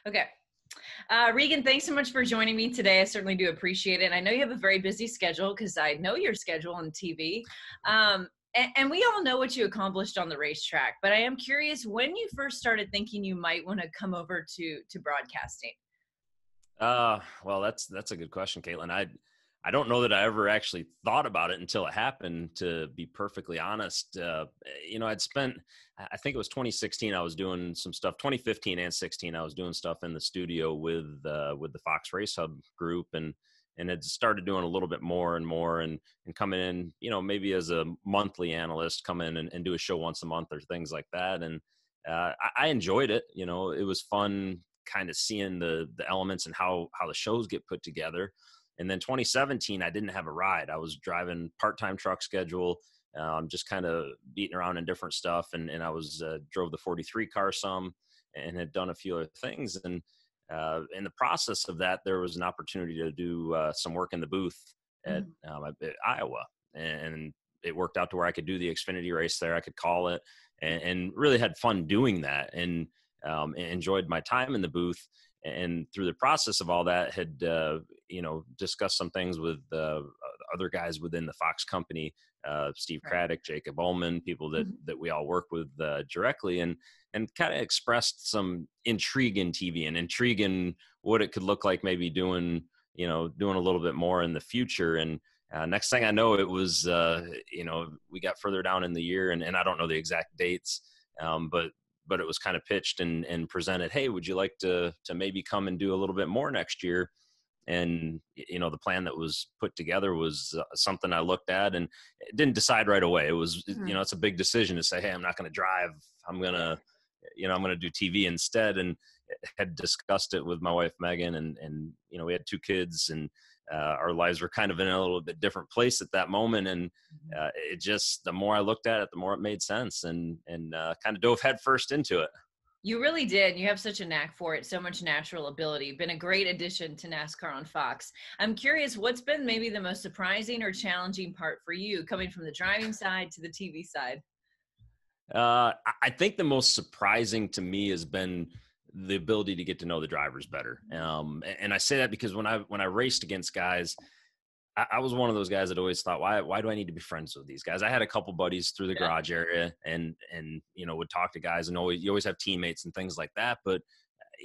Okay. Regan, thanks so much for joining me today. I certainly do appreciate it. And I know you have a very busy schedule because I know your schedule on TV. And we all know what you accomplished on the racetrack, but I am curious when you first started thinking you might want to come over to broadcasting. Well, that's a good question, Caitlin. I don't know that I ever actually thought about it until it happened, to be perfectly honest. I'd spent, I think it was 2016, I was doing some stuff, 2015 and 16, I was doing stuff in the studio with the Fox Race Hub group, and had started doing a little bit more and more, and coming in, maybe as a monthly analyst, come in and do a show once a month or things like that. And I enjoyed it. It was fun kind of seeing the elements and how the shows get put together. And then 2017, I didn't have a ride. I was driving part-time truck schedule, just kind of beating around in different stuff. And I was drove the 43 car some, and had done a few other things. And in the process of that, there was an opportunity to do some work in the booth at Iowa. And it worked out to where I could do the Xfinity race there. I could call it, and really had fun doing that, and enjoyed my time in the booth. And through the process of all that, had discussed some things with other guys within the Fox company, Steve Craddock, Jacob Ullman, people that we all work with directly, and kind of expressed some intrigue in TV and intrigue in what it could look like, maybe doing a little bit more in the future. And next thing I know, it was we got further down in the year, and I don't know the exact dates, but it was kind of pitched and presented, hey, would you like to maybe come and do a little bit more next year? And, the plan that was put together was something I looked at and didn't decide right away. It was, it's a big decision to say, hey, I'm not going to drive. I'm going to do TV instead. And had discussed it with my wife, Megan, and we had 2 kids, and our lives were kind of in a little bit different place at that moment. And it just, the more I looked at it, the more it made sense, and kind of dove headfirst into it. You really did. You have such a knack for it, so much natural ability. Been a great addition to NASCAR on Fox. I'm curious, what's been maybe the most surprising or challenging part for you, coming from the driving side to the TV side? I think the most surprising to me has been the ability to get to know the drivers better. And I say that because when I raced against guys, I was one of those guys that always thought, why do I need to be friends with these guys? I had a couple buddies through the garage area, and would talk to guys, and you always have teammates and things like that. But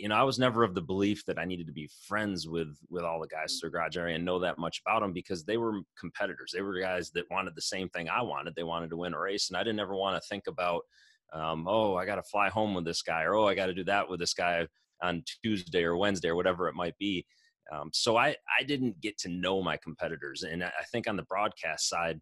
I was never of the belief that I needed to be friends with all the guys through the garage area and know that much about them, because they were competitors. They were guys that wanted the same thing I wanted. They wanted to win a race, and I didn't ever want to think about, I got to fly home with this guy, or I got to do that with this guy on Tuesday or Wednesday or whatever it might be. So I didn't get to know my competitors. And I think on the broadcast side,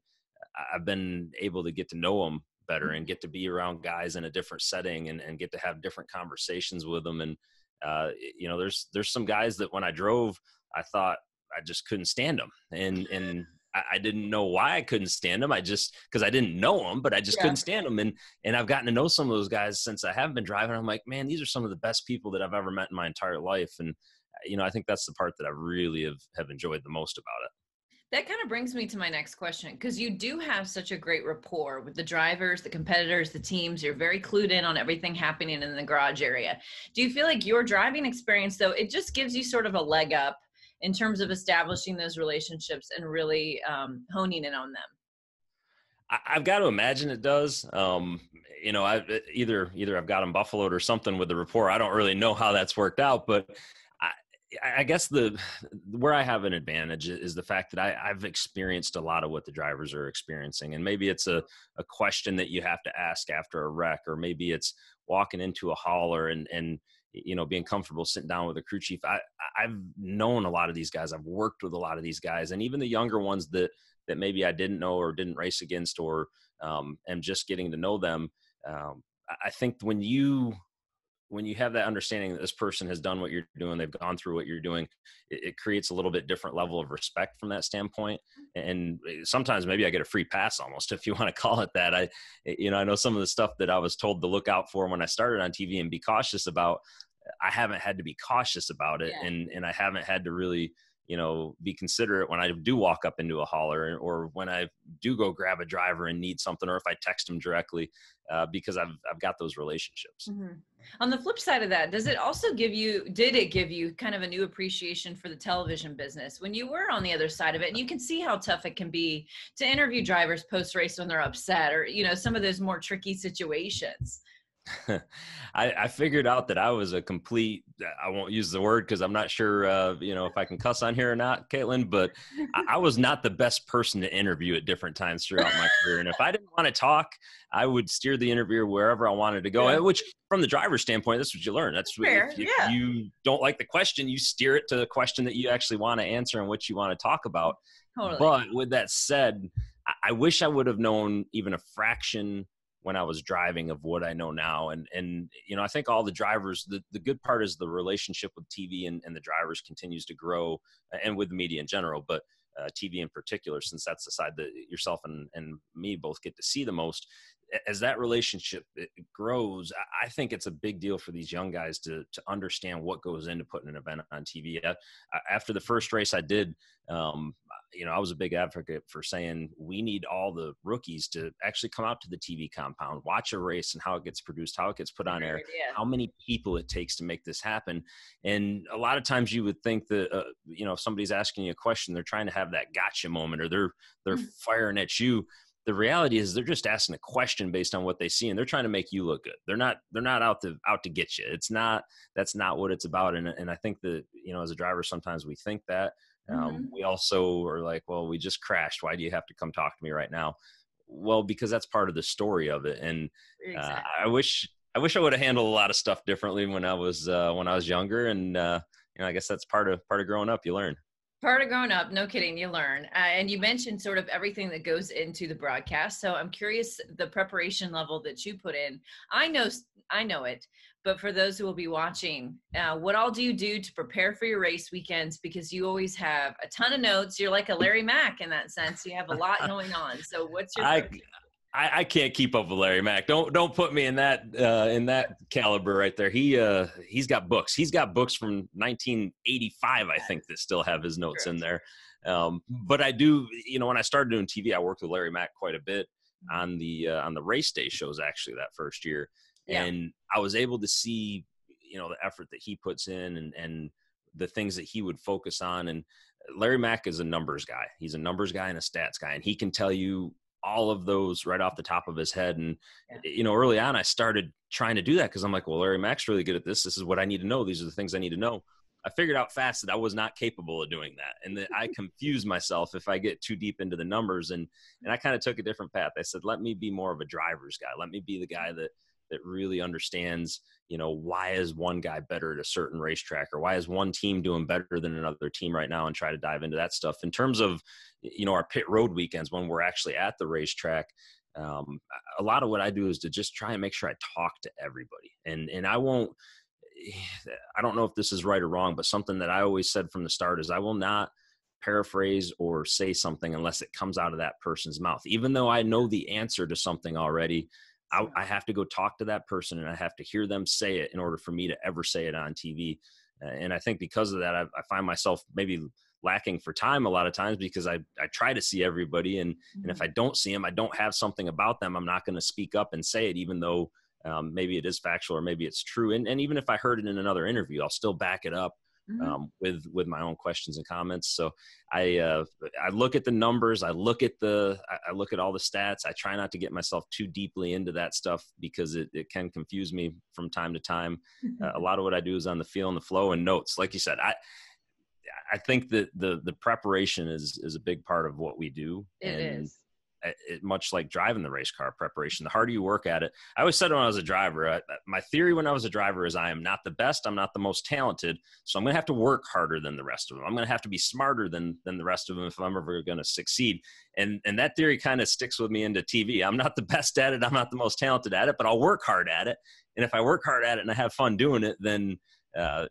I've been able to get to know them better and get to be around guys in a different setting, and get to have different conversations with them. And, there's some guys that when I drove, I thought I just couldn't stand them. And I didn't know why I couldn't stand them. Because I didn't know them, but I just couldn't stand them. And I've gotten to know some of those guys since I have been driving. I'm like, man, these are some of the best people that I've ever met in my entire life. And, I think that's the part that I really have enjoyed the most about it. That kind of brings me to my next question, because you do have such a great rapport with the drivers, the competitors, the teams. You're very clued in on everything happening in the garage area. Do you feel like your driving experience, though, it just gives you sort of a leg up in terms of establishing those relationships and really honing in on them? I've got to imagine it does. Either I've got them buffaloed or something with the rapport. I don't really know how that's worked out, but I guess where I have an advantage is the fact that I've experienced a lot of what the drivers are experiencing. And maybe it's a question that you have to ask after a wreck, or maybe it's walking into a hauler and being comfortable sitting down with a crew chief. I've known a lot of these guys. I've worked with a lot of these guys, and even the younger ones that maybe I didn't know or didn't race against, or am just getting to know them. I think when you have that understanding that this person has done what you're doing, they've gone through what you're doing, it creates a little bit different level of respect from that standpoint. And sometimes maybe I get a free pass almost, if you want to call it that. I know some of the stuff that I was told to look out for when I started on TV and be cautious about, I haven't had to be cautious about it. And I haven't had to really, be considerate when I do walk up into a hauler, or when I do go grab a driver and need something, or if I text them directly, because I've got those relationships. Mm-hmm. On the flip side of that, did it give you kind of a new appreciation for the television business when you were on the other side of it? And you can see how tough it can be to interview drivers post race when they're upset, or, some of those more tricky situations. I figured out that I was a complete, I won't use the word because I'm not sure, if I can cuss on here or not, Caitlin, but I was not the best person to interview at different times throughout my career. And if I didn't want to talk, I would steer the interviewer wherever I wanted to go, which from the driver's standpoint, that's what you learn. That's fair. If you don't like the question, you steer it to the question that you actually want to answer and what you want to talk about. Totally. But with that said, I wish I would have known even a fraction when I was driving of what I know now. And I think all the drivers, the good part is the relationship with TV and the drivers continues to grow, and with the media in general, but TV in particular, since that's the side that yourself and me both get to see the most. As that relationship grows, I think it's a big deal for these young guys to understand what goes into putting an event on TV. After the first race I did, I was a big advocate for saying we need all the rookies to actually come out to the TV compound, watch a race and how it gets produced, how it gets put on air, how many people it takes to make this happen. And a lot of times you would think that, if somebody's asking you a question, they're trying to have that gotcha moment, or they're firing at you. The reality is they're just asking a question based on what they see, and they're trying to make you look good. They're not out to get you. That's not what it's about. And I think that, as a driver, sometimes we think that. We also are like, well, we just crashed. Why do you have to come talk to me right now? Well, because that's part of the story of it. And exactly. I wish I would have handled a lot of stuff differently when I was younger. And I guess that's part of growing up. You learn. Part of growing up, no kidding, you learn. And you mentioned sort of everything that goes into the broadcast. So I'm curious the preparation level that you put in. I know it, but for those who will be watching, what all do you do to prepare for your race weekends? Because you always have a ton of notes. You're like a Larry Mack in that sense. You have a lot going on. So what's your I can't keep up with Larry Mack. Don't put me in that caliber right there. He's got books. He's got books from 1985, I think, that still have his notes in there. But I do, when I started doing TV, I worked with Larry Mack quite a bit on the race day shows, actually, that first year. Yeah. And I was able to see, the effort that he puts in and the things that he would focus on. And Larry Mack is a numbers guy. He's a numbers guy and a stats guy, and he can tell you all of those right off the top of his head. And, early on I started trying to do that because I'm like, well, Larry Mack's really good at this. This is what I need to know. These are the things I need to know. I figured out fast that I was not capable of doing that. And that I confuse myself if I get too deep into the numbers. And I kind of took a different path. I said, let me be more of a driver's guy. Let me be the guy that really understands, why is one guy better at a certain racetrack, or why is one team doing better than another team right now, and try to dive into that stuff. In terms of, our pit road weekends when we're actually at the racetrack, a lot of what I do is to just try and make sure I talk to everybody. And I don't know if this is right or wrong, but something that I always said from the start is I will not paraphrase or say something unless it comes out of that person's mouth. Even though I know the answer to something already, I have to go talk to that person, and I have to hear them say it in order for me to ever say it on TV. And I think because of that, I find myself maybe lacking for time a lot of times, because I try to see everybody. And if I don't see them, I don't have something about them, I'm not going to speak up and say it, even though maybe it is factual or maybe it's true. And even if I heard it in another interview, I'll still back it up with my own questions and comments. So I look at the numbers, I look at all the stats. I try not to get myself too deeply into that stuff because it can confuse me from time to time. A lot of what I do is on the feel and the flow and notes. Like you said, I think that the preparation is a big part of what we do. It is. Much like driving the race car preparation, the harder you work at it. I always said when I was a driver, my theory when I was a driver is I am not the best. I'm not the most talented. So I'm going to have to work harder than the rest of them. I'm going to have to be smarter than the rest of them if I'm ever going to succeed. And that theory kind of sticks with me into TV. I'm not the best at it. I'm not the most talented at it, but I'll work hard at it. And if I work hard at it and I have fun doing it, then,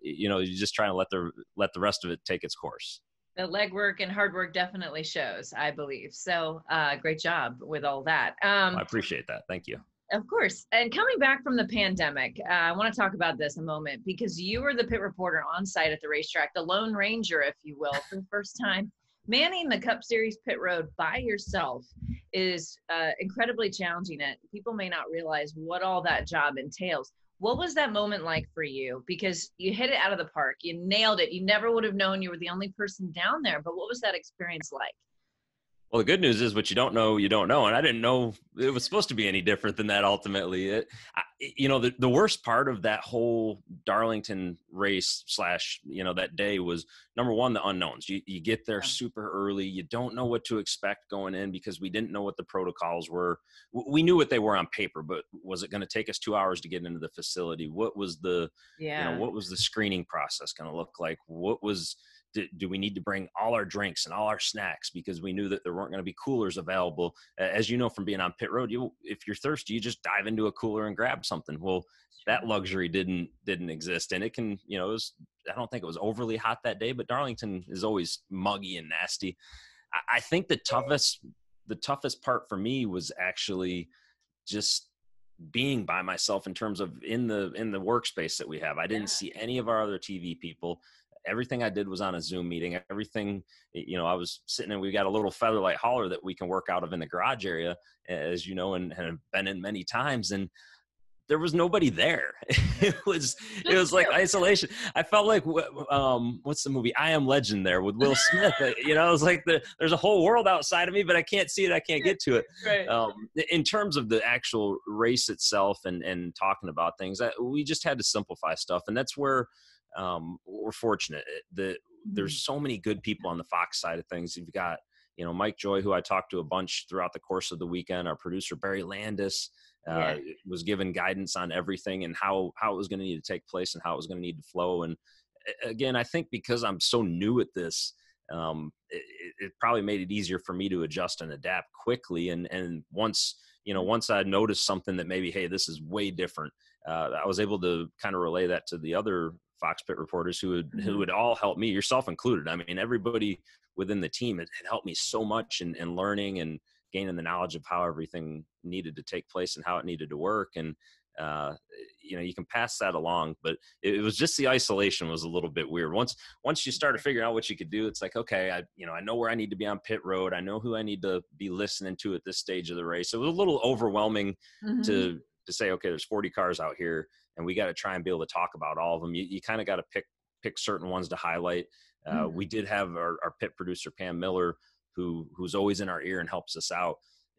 you just try to let the rest of it take its course. The legwork and hard work definitely shows, I believe. So great job with all that. I appreciate that. Thank you. Of course. And coming back from the pandemic, I want to talk about this a moment because you were the pit reporter on site at the racetrack, the Lone Ranger, if you will, for the first time. Manning the Cup Series pit road by yourself is incredibly challenging. It people may not realize what all that job entails. What was that moment like for you? Because you hit it out of the park, you nailed it. You never would have known you were the only person down there. But what was that experience like? Well, the good news is what you don't know, you don't know. And I didn't know it was supposed to be any different than that ultimately. The worst part of that whole Darlington race slash, that day was, number one, the unknowns. You get there super early. You don't know what to expect going in because we didn't know what the protocols were. We knew what they were on paper, but was it going to take us 2 hours to get into the facility? What was what was the screening process going to look like? Do we need to bring all our drinks and all our snacks because we knew that there weren't going to be coolers available? As you know, from being on pit road, if you're thirsty, you just dive into a cooler and grab something. Well, that luxury didn't exist. And it can, I don't think it was overly hot that day, but Darlington is always muggy and nasty. I think the toughest part for me was actually just being by myself in terms of in the workspace that we have. I didn't see any of our other TV people. Everything I did was on a Zoom meeting. Everything, I was sitting in, we got a little featherlight hauler that we can work out of in the garage area, as you know, and have been in many times. And there was nobody there. It was like isolation. I felt like, what's the movie? I Am Legend there with Will Smith. It was like there's a whole world outside of me, but I can't see it. I can't get to it. Right. In terms of the actual race itself and talking about things, we just had to simplify stuff. And that's where, we're fortunate that there's so many good people on the Fox side of things. You've got, Mike Joy, who I talked to a bunch throughout the course of the weekend. Our producer, Barry Landis, was given guidance on everything and how it was going to need to take place and how it was going to need to flow. And again, I think because I'm so new at this, it probably made it easier for me to adjust and adapt quickly. And once I noticed something that maybe, hey, this is way different, I was able to kind of relay that to the other Fox pit reporters who would all help me, yourself included. I mean, everybody within the team had helped me so much in learning and gaining the knowledge of how everything needed to take place and how it needed to work. And, you can pass that along, but it was just the isolation was a little bit weird. Once you started figuring out what you could do, it's like, okay, I know where I need to be on pit road. I know who I need to be listening to at this stage of the race. It was a little overwhelming to say, okay, there's 40 cars out here and we got to try and be able to talk about all of them. You kind of got to pick certain ones to highlight. We did have our pit producer, Pam Miller, who's always in our ear and helps us out.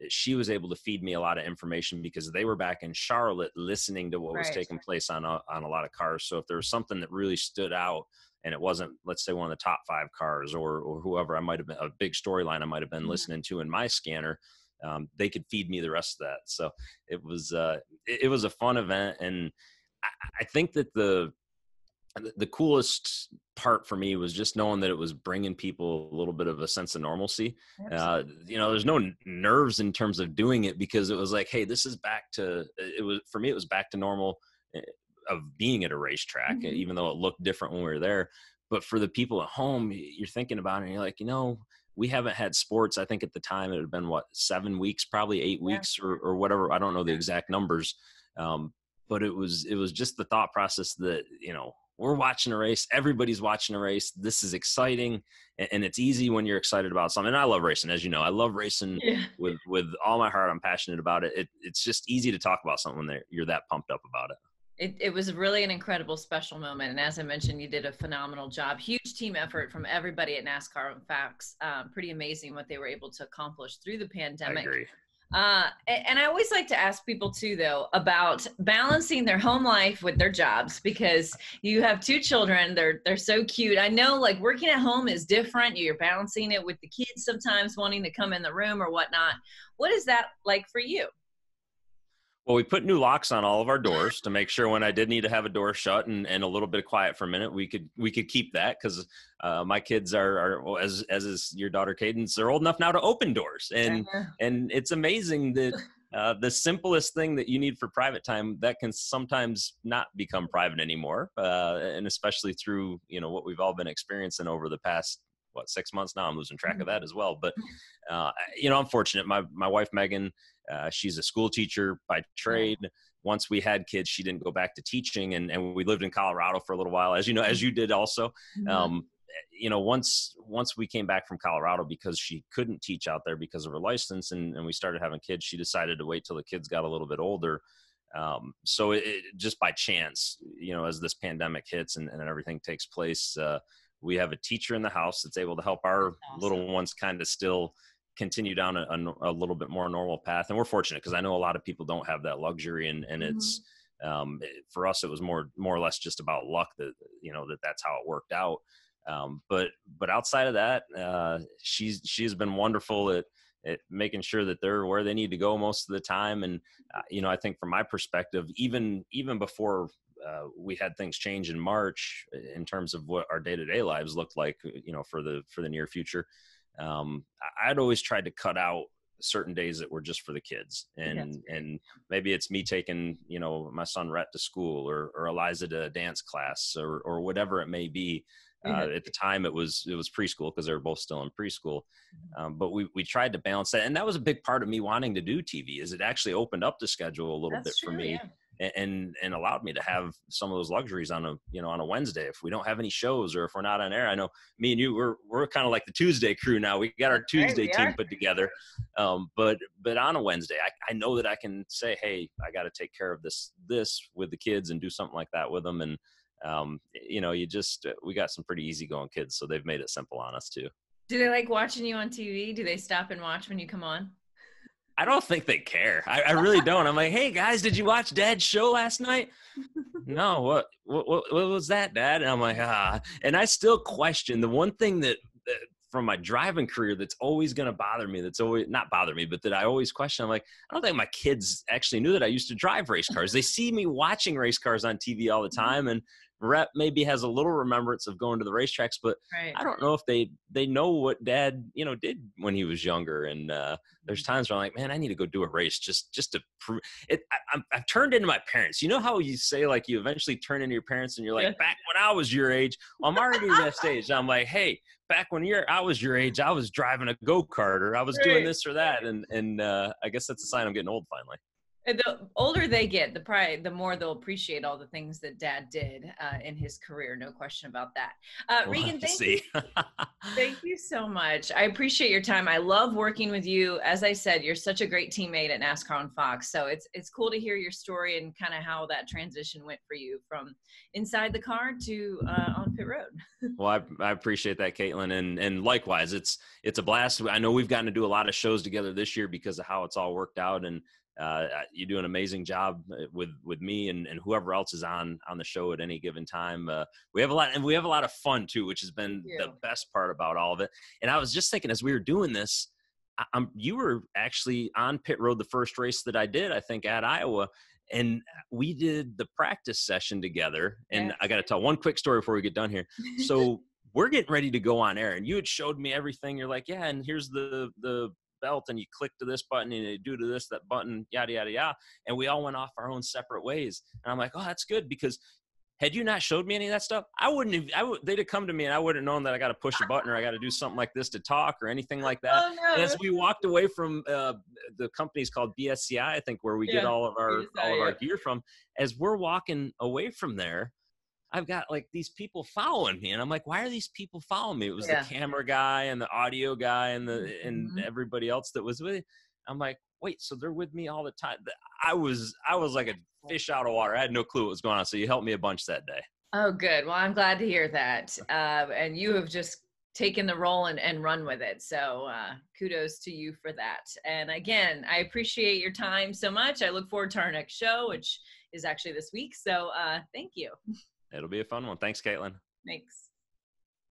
She was able to feed me a lot of information because they were back in Charlotte listening to what was taking place on a lot of cars. So if there was something that really stood out and it wasn't, let's say, one of the top 5 cars or whoever I might have been, a big storyline I might have been listening to in my scanner, they could feed me the rest of that. So it was a fun event. And I think that the coolest part for me was just knowing that it was bringing people a little bit of a sense of normalcy. There's no nerves in terms of doing it because it was like, hey, this is for me, it was back to normal of being at a racetrack, even though it looked different when we were there. But for the people at home, you're thinking about it and you're like, we haven't had sports. I think at the time it had been 7 weeks, probably 8 weeks or whatever. I don't know the exact numbers. But it was just the thought process that, we're watching a race. Everybody's watching a race. This is exciting. And it's easy when you're excited about something. And I love racing, as you know. I love racing with all my heart. I'm passionate about it. It's just easy to talk about something when you're that pumped up about it. It was really an incredible special moment. And as I mentioned, you did a phenomenal job. Huge team effort from everybody at NASCAR and Fox. Pretty amazing what they were able to accomplish through the pandemic. I agree. And I always like to ask people too, though, about balancing their home life with their jobs, because you have 2 children. They're so cute. I know, like, working at home is different. You're balancing it with the kids sometimes wanting to come in the room or whatnot. What is that like for you? Well, we put new locks on all of our doors to make sure when I did need to have a door shut and a little bit of quiet for a minute, we could keep that because my kids are as is your daughter Cadence, they're old enough now to open doors, and it's amazing that the simplest thing that you need for private time that can sometimes not become private anymore, and especially through what we've all been experiencing over the past what, 6 months now. I'm losing track of that as well. But, I'm fortunate. My wife, Megan, she's a school teacher by trade. Once we had kids, she didn't go back to teaching, and we lived in Colorado for a little while, as you know, as you did also. Once we came back from Colorado, because she couldn't teach out there because of her license, and we started having kids, she decided to wait till the kids got a little bit older. So it just by chance, as this pandemic hits and everything takes place, we have a teacher in the house that's able to help our little ones kind of still continue down a little bit more normal path. And we're fortunate, because I know a lot of people don't have that luxury, and it's, for us, it was more or less just about luck that, that's how it worked out. But outside of that, she's been wonderful at making sure that they're where they need to go most of the time. And, I think from my perspective, even before we had things change in March in terms of what our day-to-day lives looked like, for the near future, I'd always tried to cut out certain days that were just for the kids. And maybe it's me taking, my son Rhett to school, or Eliza to a dance class, or whatever it may be. At the time it was preschool, because they were both still in preschool. But we tried to balance that. And that was a big part of me wanting to do TV, is it actually opened up the schedule a little bit for me. And allowed me to have some of those luxuries on a Wednesday. If we don't have any shows, or if we're not on air, I know me and you, we're kind of like the Tuesday crew now. We got our Tuesday team put together. But on a Wednesday, I know that I can say, hey, I got to take care of this with the kids and do something like that with them. And, we got some pretty easygoing kids, so they've made it simple on us too. Do they like watching you on TV? Do they stop and watch when you come on? I don't think they care. I really don't. I'm like, hey guys, did you watch Dad's show last night? No, what was that, Dad? And I'm like, and I still question the one thing that from my driving career that's always going to bother me. That's always not bother me, but that I always question. I'm like, I don't think my kids actually knew that I used to drive race cars. They see me watching race cars on TV all the time, and Rhett maybe has a little remembrance of going to the racetracks, but I don't know if they know what Dad, did when he was younger. And there's times where I'm like, man, I need to go do a race just to prove it. I've turned into my parents. You know how you say, like, you eventually turn into your parents, and you're like, back when I was your age, I'm already in that stage. I'm like, hey, back when I was your age, I was driving a go-kart, or I was doing this or that. And I guess that's a sign I'm getting old finally. And the older they get, the more they'll appreciate all the things that Dad did in his career. No question about that. Regan, thank you so much. I appreciate your time. I love working with you. As I said, you're such a great teammate at NASCAR on Fox. So it's cool to hear your story and kind of how that transition went for you from inside the car to on pit road. Well, I appreciate that, Caitlin. And likewise, it's a blast. I know we've gotten to do a lot of shows together this year because of how it's all worked out. And you do an amazing job with me and whoever else is on the show at any given time. We have a lot of fun too, which has been the best part about all of it. And I was just thinking, as we were doing this, you were actually on pit road the first race that I did, I think, at Iowa. And we did the practice session together. And I got to tell one quick story before we get done here. So we're getting ready to go on air, and you had showed me everything. You're like, yeah, and here's the belt, and you click to this button, and you do to this, that button, yada, yada, yada. And we all went off our own separate ways. And I'm like, oh, that's good, because had you not showed me any of that stuff, they'd have come to me, and I wouldn't have known that I got to push a button, or I got to do something like this to talk, or anything like that. Oh, no. And as we walked away from the company's called BSCI, I think, where we get all of our gear from, as we're walking away from there, I've got like these people following me, and I'm like, why are these people following me? It was the camera guy and the audio guy and everybody else that was with it. I'm like, wait, so they're with me all the time. I was like a fish out of water. I had no clue what was going on. So you helped me a bunch that day. Oh, good. Well, I'm glad to hear that. And you have just taken the role and run with it. So kudos to you for that. And again, I appreciate your time so much. I look forward to our next show, which is actually this week. So thank you. It'll be a fun one. Thanks, Caitlin. Thanks.